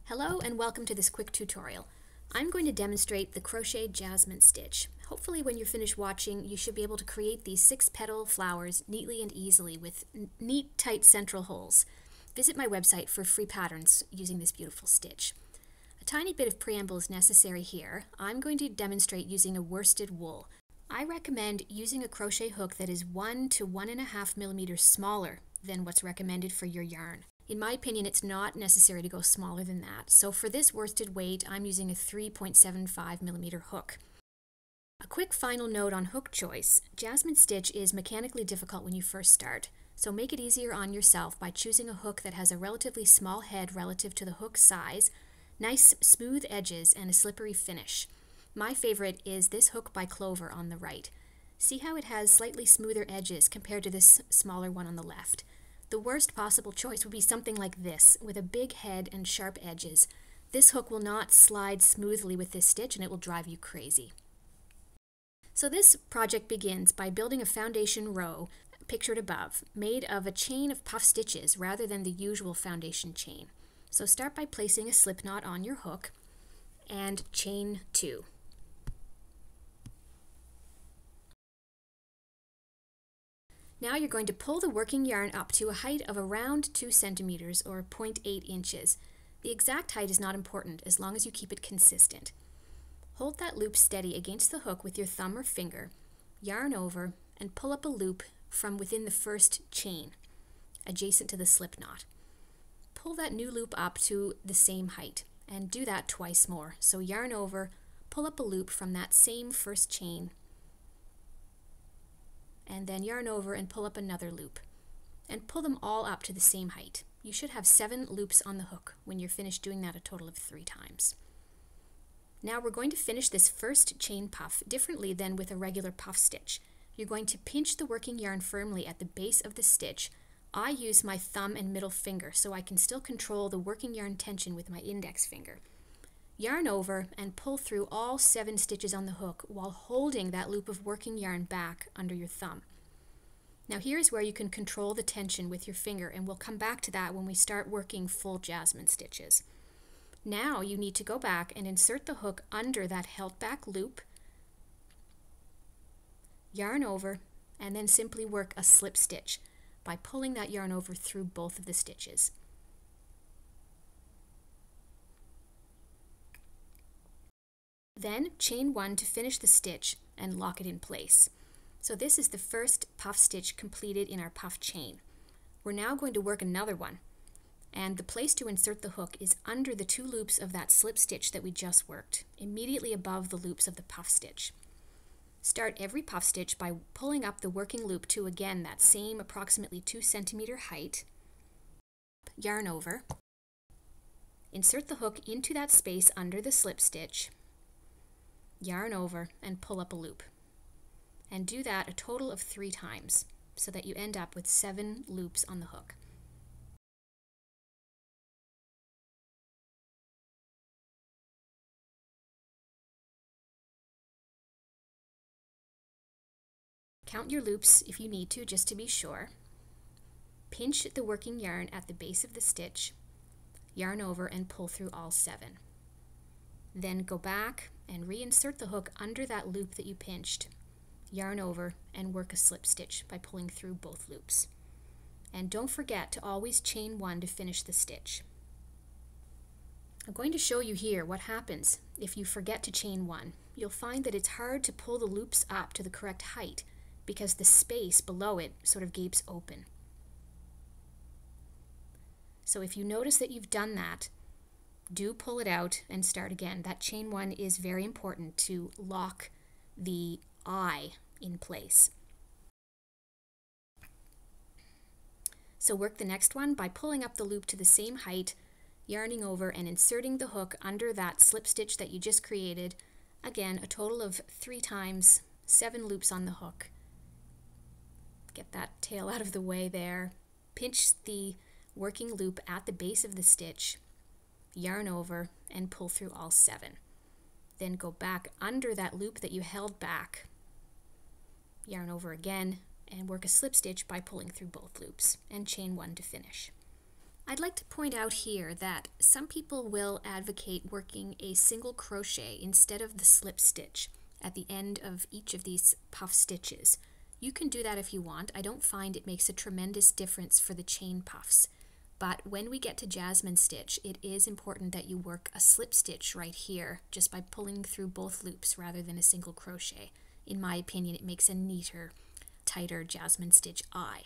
Hello and welcome to this quick tutorial. I'm going to demonstrate the crocheted jasmine stitch. Hopefully when you're finished watching you should be able to create these 6-petal flowers neatly and easily with neat tight central holes. Visit my website for free patterns using this beautiful stitch. A tiny bit of preamble is necessary here. I'm going to demonstrate using a worsted wool. I recommend using a crochet hook that is 1 to 1.5 millimeters smaller than what's recommended for your yarn. In my opinion, it's not necessary to go smaller than that. So for this worsted weight, I'm using a 3.75 millimeter hook. A quick final note on hook choice. Jasmine stitch is mechanically difficult when you first start. So make it easier on yourself by choosing a hook that has a relatively small head relative to the hook size, nice smooth edges, and a slippery finish. My favorite is this hook by Clover on the right. See how it has slightly smoother edges compared to this smaller one on the left. The worst possible choice would be something like this, with a big head and sharp edges. This hook will not slide smoothly with this stitch and it will drive you crazy. So this project begins by building a foundation row, pictured above, made of a chain of puff stitches rather than the usual foundation chain. So start by placing a slip knot on your hook and chain 2. Now you're going to pull the working yarn up to a height of around 2 centimeters or 0.8 inches. The exact height is not important as long as you keep it consistent. Hold that loop steady against the hook with your thumb or finger, yarn over, and pull up a loop from within the first chain, adjacent to the slip knot. Pull that new loop up to the same height and do that twice more. So yarn over, pull up a loop from that same first chain, and then yarn over and pull up another loop and pull them all up to the same height. You should have 7 loops on the hook when you're finished doing that a total of 3 times. Now we're going to finish this first chain puff differently than with a regular puff stitch. You're going to pinch the working yarn firmly at the base of the stitch. I use my thumb and middle finger so I can still control the working yarn tension with my index finger. Yarn over and pull through all 7 stitches on the hook while holding that loop of working yarn back under your thumb. Now here's where you can control the tension with your finger, and we'll come back to that when we start working full jasmine stitches. Now you need to go back and insert the hook under that held back loop, yarn over, and then simply work a slip stitch by pulling that yarn over through both of the stitches. Then chain 1 to finish the stitch and lock it in place. So this is the first puff stitch completed in our puff chain. We're now going to work another one, and the place to insert the hook is under the 2 loops of that slip stitch that we just worked, immediately above the loops of the puff stitch. Start every puff stitch by pulling up the working loop to again that same approximately 2 centimeter height, yarn over, insert the hook into that space under the slip stitch, yarn over, and pull up a loop. And do that a total of 3 times so that you end up with 7 loops on the hook. Count your loops if you need to, just to be sure. Pinch the working yarn at the base of the stitch, yarn over, and pull through all 7. Then go back and reinsert the hook under that loop that you pinched, yarn over, and work a slip stitch by pulling through both loops. And don't forget to always chain 1 to finish the stitch. I'm going to show you here what happens if you forget to chain 1. You'll find that it's hard to pull the loops up to the correct height because the space below it sort of gapes open. So if you notice that you've done that, do pull it out and start again. That chain 1 is very important to lock the eye in place. So work the next one by pulling up the loop to the same height, yarning over, and inserting the hook under that slip stitch that you just created. Again, a total of 3 times, 7 loops on the hook. Get that tail out of the way there. Pinch the working loop at the base of the stitch, yarn over, and pull through all 7. Then go back under that loop that you held back, yarn over again, and work a slip stitch by pulling through both loops, and chain 1 to finish. I'd like to point out here that some people will advocate working a single crochet instead of the slip stitch at the end of each of these puff stitches. You can do that if you want. I don't find it makes a tremendous difference for the chain puffs. But when we get to Jasmine stitch, it is important that you work a slip stitch right here, just by pulling through both loops rather than a single crochet. In my opinion, it makes a neater, tighter Jasmine stitch eye.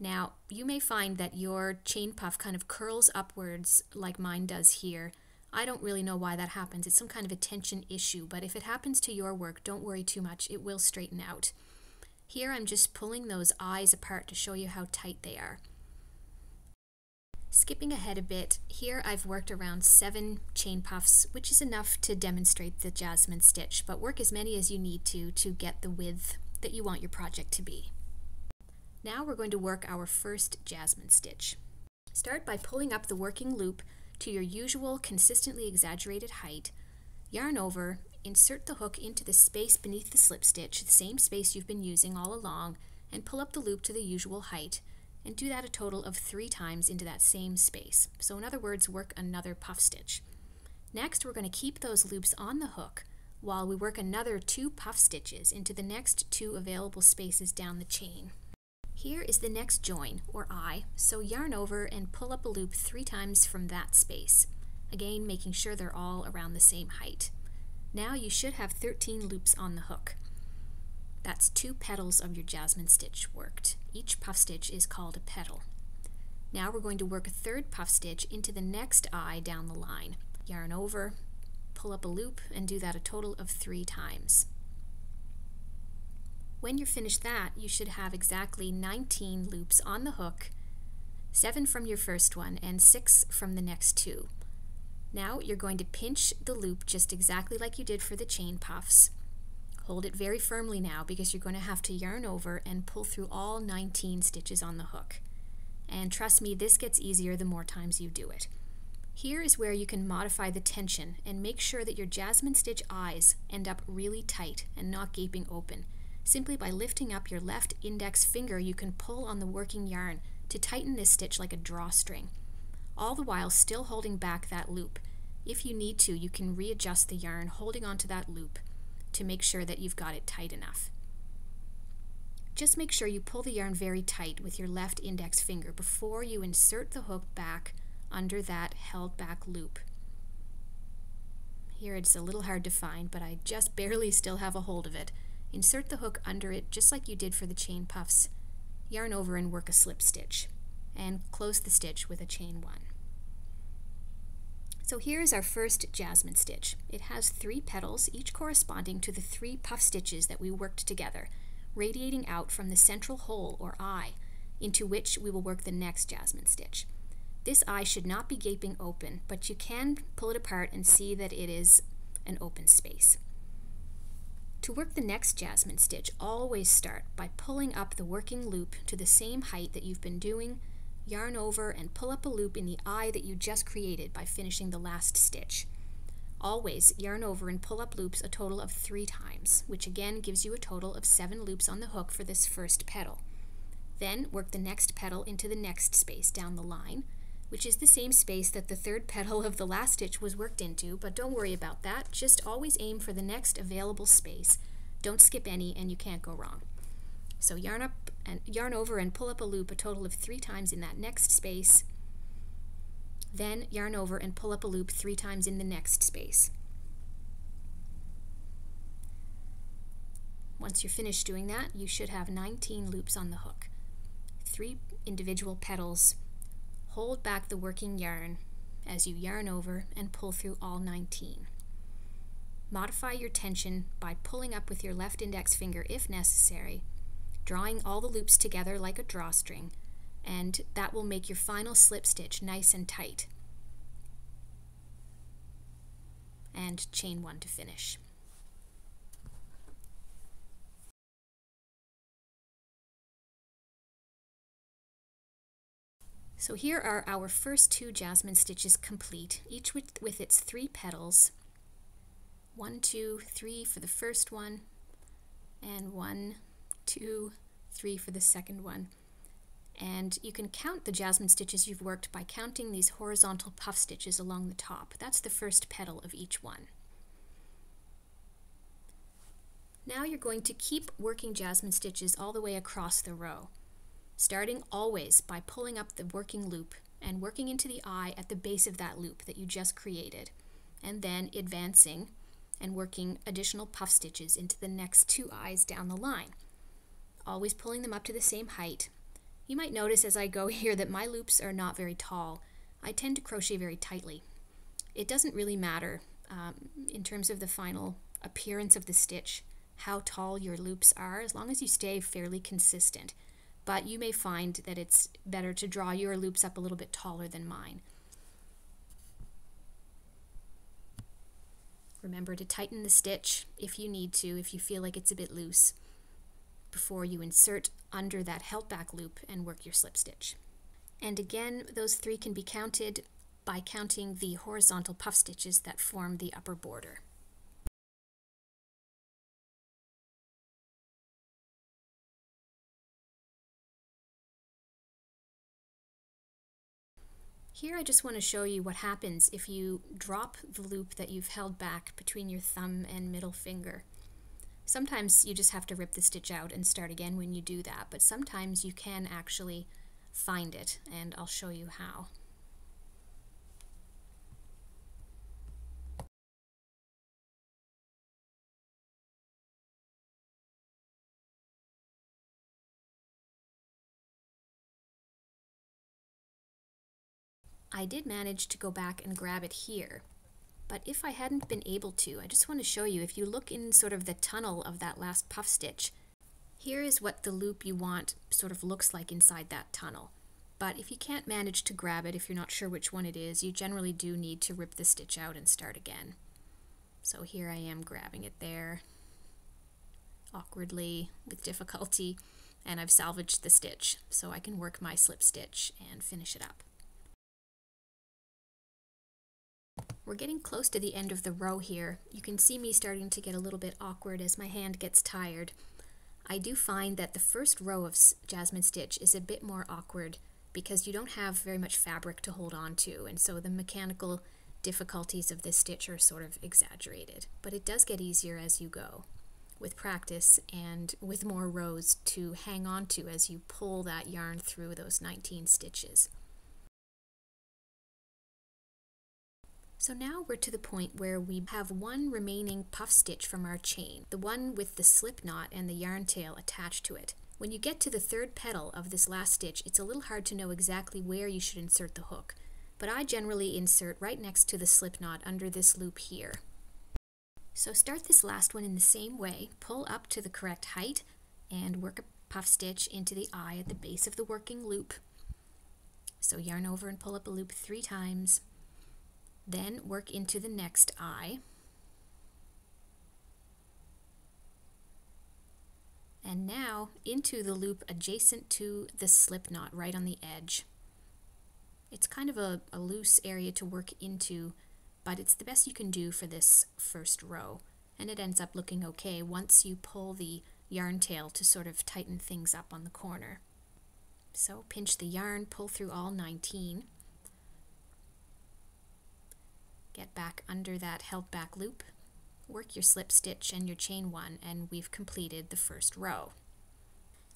Now, you may find that your chain puff kind of curls upwards like mine does here. I don't really know why that happens. It's some kind of a tension issue, but if it happens to your work, don't worry too much. It will straighten out. Here I'm just pulling those eyes apart to show you how tight they are. Skipping ahead a bit, here I've worked around 7 chain puffs, which is enough to demonstrate the Jasmine stitch, but work as many as you need to get the width that you want your project to be. Now we're going to work our first Jasmine stitch. Start by pulling up the working loop to your usual consistently exaggerated height, yarn over, insert the hook into the space beneath the slip stitch, the same space you've been using all along, and pull up the loop to the usual height, and do that a total of 3 times into that same space. So in other words, work another puff stitch. Next, we're going to keep those loops on the hook while we work another 2 puff stitches into the next 2 available spaces down the chain. Here is the next join, or eye, so yarn over and pull up a loop 3 times from that space, again making sure they're all around the same height. Now you should have 13 loops on the hook. That's 2 petals of your Jasmine stitch worked. Each puff stitch is called a petal. Now we're going to work a 3rd puff stitch into the next eye down the line. Yarn over, pull up a loop, and do that a total of 3 times. When you're finished that, you should have exactly 19 loops on the hook, 7 from your first one and 6 from the next 2. Now you're going to pinch the loop just exactly like you did for the chain puffs. Hold it very firmly now because you're going to have to yarn over and pull through all 19 stitches on the hook. And trust me, this gets easier the more times you do it. Here is where you can modify the tension and make sure that your Jasmine stitch eyes end up really tight and not gaping open. Simply by lifting up your left index finger, you can pull on the working yarn to tighten this stitch like a drawstring, all the while still holding back that loop. If you need to, you can readjust the yarn holding onto that loop to make sure that you've got it tight enough. Just make sure you pull the yarn very tight with your left index finger before you insert the hook back under that held back loop. Here it's a little hard to find, but I just barely still have a hold of it. Insert the hook under it just like you did for the chain puffs. Yarn over and work a slip stitch, and close the stitch with a chain 1. So here is our first Jasmine stitch. It has 3 petals, each corresponding to the 3 puff stitches that we worked together, radiating out from the central hole or eye, into which we will work the next Jasmine stitch. This eye should not be gaping open, but you can pull it apart and see that it is an open space. To work the next Jasmine stitch, always start by pulling up the working loop to the same height that you've been doing, yarn over and pull up a loop in the eye that you just created by finishing the last stitch. Always yarn over and pull up loops a total of 3 times, which again gives you a total of 7 loops on the hook for this first petal. Then work the next petal into the next space down the line, which is the same space that the 3rd petal of the last stitch was worked into, but don't worry about that. Just always aim for the next available space. Don't skip any and you can't go wrong. So yarn over and pull up a loop a total of 3 times in that next space. Then yarn over and pull up a loop 3 times in the next space. Once you're finished doing that, you should have 19 loops on the hook. 3 individual petals. Hold back the working yarn as you yarn over and pull through all 19. Modify your tension by pulling up with your left index finger if necessary, drawing all the loops together like a drawstring, and that will make your final slip stitch nice and tight. And chain 1 to finish. So here are our first 2 Jasmine stitches complete, each with its 3 petals. 1, 2, 3 for the first one, and 1, 2, 3 for the second one. And you can count the jasmine stitches you've worked by counting these horizontal puff stitches along the top. That's the first petal of each one. Now you're going to keep working jasmine stitches all the way across the row, starting always by pulling up the working loop and working into the eye at the base of that loop that you just created, and then advancing and working additional puff stitches into the next 2 eyes down the line, always pulling them up to the same height. You might notice as I go here that my loops are not very tall. I tend to crochet very tightly. It doesn't really matter in terms of the final appearance of the stitch how tall your loops are, as long as you stay fairly consistent. But you may find that it's better to draw your loops up a little bit taller than mine. Remember to tighten the stitch if you need to, if you feel like it's a bit loose, before you insert under that held back loop and work your slip stitch. And again, those 3 can be counted by counting the horizontal puff stitches that form the upper border. Here I just want to show you what happens if you drop the loop that you've held back between your thumb and middle finger. Sometimes you just have to rip the stitch out and start again when you do that, but sometimes you can actually find it, and I'll show you how. I did manage to go back and grab it here, but if I hadn't been able to, I just want to show you, if you look in sort of the tunnel of that last puff stitch, here is what the loop you want sort of looks like inside that tunnel. But if you can't manage to grab it, if you're not sure which one it is, you generally do need to rip the stitch out and start again. So here I am grabbing it there, awkwardly, with difficulty, and I've salvaged the stitch, so I can work my slip stitch and finish it up. We're getting close to the end of the row here. You can see me starting to get a little bit awkward as my hand gets tired. I do find that the first row of jasmine stitch is a bit more awkward because you don't have very much fabric to hold on to, and so the mechanical difficulties of this stitch are sort of exaggerated. But it does get easier as you go, with practice and with more rows to hang on to as you pull that yarn through those 19 stitches. So now we're to the point where we have one remaining puff stitch from our chain, the one with the slip knot and the yarn tail attached to it. When you get to the 3rd petal of this last stitch, it's a little hard to know exactly where you should insert the hook, but I generally insert right next to the slip knot under this loop here. So start this last one in the same way, pull up to the correct height, and work a puff stitch into the eye at the base of the working loop. So yarn over and pull up a loop 3 times. Then work into the next eye, and now into the loop adjacent to the slip knot right on the edge. It's kind of a loose area to work into, but it's the best you can do for this first row, and it ends up looking okay once you pull the yarn tail to sort of tighten things up on the corner. So pinch the yarn, pull through all 19. Get back under that held back loop, work your slip stitch and your chain 1, and we've completed the first row.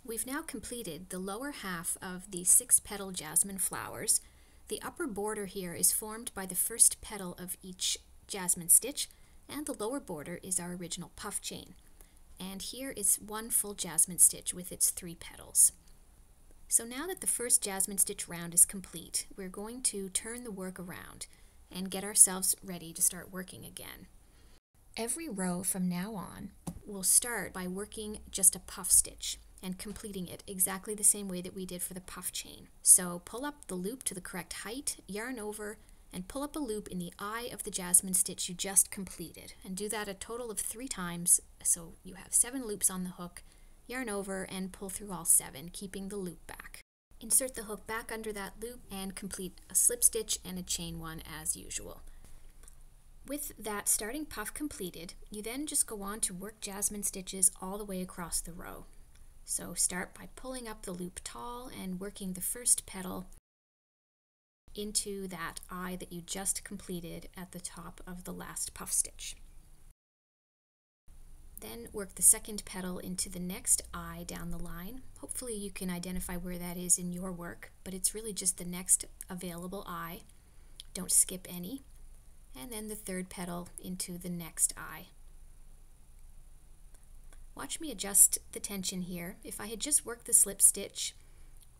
We've now completed the lower half of the 6-petal jasmine flowers. The upper border here is formed by the first petal of each jasmine stitch, and the lower border is our original puff chain. And here is one full jasmine stitch with its 3 petals. So now that the first jasmine stitch round is complete, we're going to turn the work around and get ourselves ready to start working again. Every row from now on will start by working just a puff stitch and completing it exactly the same way that we did for the puff chain. So pull up the loop to the correct height, yarn over, and pull up a loop in the eye of the jasmine stitch you just completed, and do that a total of 3 times, so you have 7 loops on the hook. Yarn over and pull through all 7, keeping the loop back. Insert the hook back under that loop and complete a slip stitch and a chain 1 as usual. With that starting puff completed, you then just go on to work jasmine stitches all the way across the row. So start by pulling up the loop tall and working the first petal into that eye that you just completed at the top of the last puff stitch. Then work the second petal into the next eye down the line. Hopefully you can identify where that is in your work, but it's really just the next available eye. Don't skip any. And then the third petal into the next eye. Watch me adjust the tension here. If I had just worked the slip stitch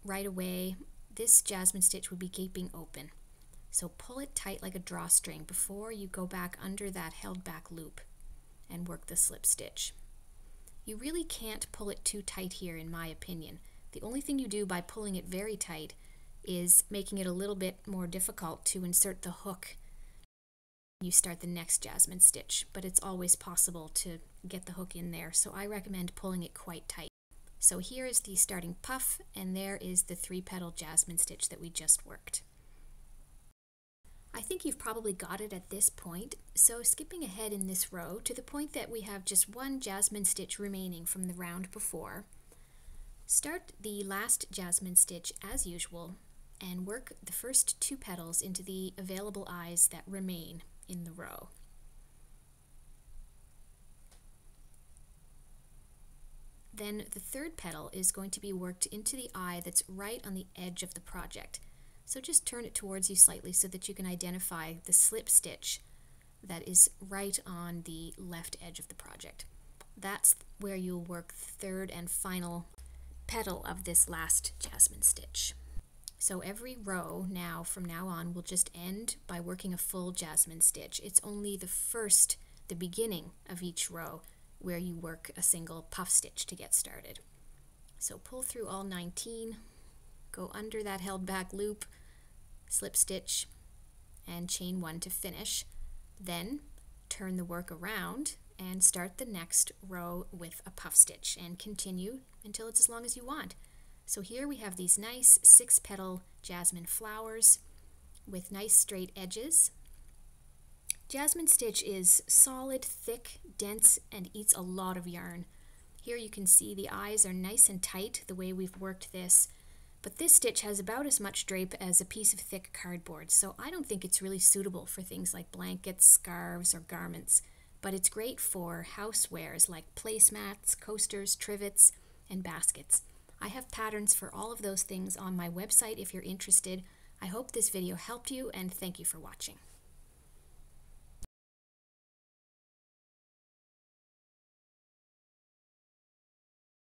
right away, this jasmine stitch would be gaping open. So pull it tight like a drawstring before you go back under that held back loop and work the slip stitch. You really can't pull it too tight here, in my opinion. The only thing you do by pulling it very tight is making it a little bit more difficult to insert the hook. You start the next jasmine stitch, but it's always possible to get the hook in there, so I recommend pulling it quite tight. So here is the starting puff, and there is the 3-petal jasmine stitch that we just worked. I think you've probably got it at this point, so skipping ahead in this row to the point that we have just one jasmine stitch remaining from the round before, start the last jasmine stitch as usual and work the first 2 petals into the available eyes that remain in the row. Then the third petal is going to be worked into the eye that's right on the edge of the project. So just turn it towards you slightly so that you can identify the slip stitch that is right on the left edge of the project. That's where you'll work the third and final petal of this last jasmine stitch. So every row now, from now on, will just end by working a full jasmine stitch. It's only the beginning of each row where you work a single puff stitch to get started. So pull through all 19, go under that held back loop, slip stitch, and chain 1 to finish. Then turn the work around and start the next row with a puff stitch and continue until it's as long as you want. So here we have these nice 6-petal jasmine flowers with nice straight edges. Jasmine stitch is solid, thick, dense, and eats a lot of yarn. Here you can see the eyes are nice and tight the way we've worked this, but this stitch has about as much drape as a piece of thick cardboard, so I don't think it's really suitable for things like blankets, scarves, or garments, but it's great for housewares like placemats, coasters, trivets, and baskets. I have patterns for all of those things on my website if you're interested. I hope this video helped you, and thank you for watching.